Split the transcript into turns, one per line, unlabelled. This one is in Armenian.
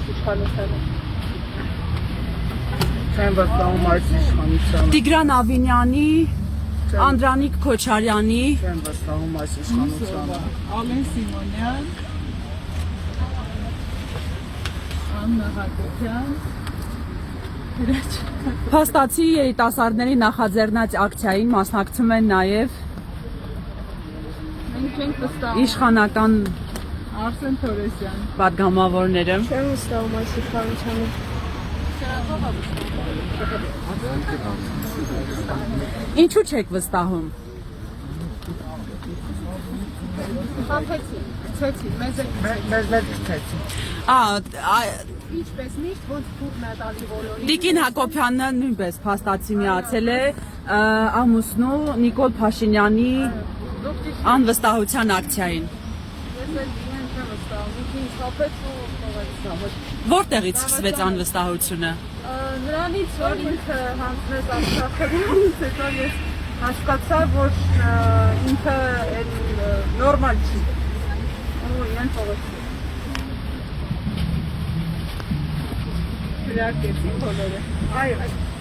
այս իշխանությանը։
Չեմ վստահում այս իշխանությանը։
Տիգրան Ավինյանի, Անդրանիկ Քոչարյանի,
Չեմ վստահում այս իշխանությանը։
Ալեն Սիմոնյան, Աննա Հակոբյան,
փաստացի երիտասարդների նախաձեռնած ակցիային մասնակցում են նաև
մենք չենք վստահում
իշխանական
Արսեն Թորոսյան։
պատգամավորները։
Չեմ վստահում այս իշխանությանը։
Ինչու չեք վստահում։
Խափեցի, գցեցի, մեզ է
Մեզ գցեցին։
ինչպես միշտ ոնց փուռն է տալի բոլորին։
Տիկին Հակոբյանը նույնպես փաստացի միացել է ամուսնու Նիկոլ Փաշինյանի անվստահության ակցիային։
Ես էլ իրեն չեմ վստահում, ինքն խափեց ու թողեց։
Որտեղից սկսվեց անվստահությունը։
Նրանից, որ ինքը հանձնեց Արցախից, հետո ես հասկացա, որ ինքը նորմալ չի։ Ու իրեն թողեցի։ Հրակեցին բոլորը։ Այո։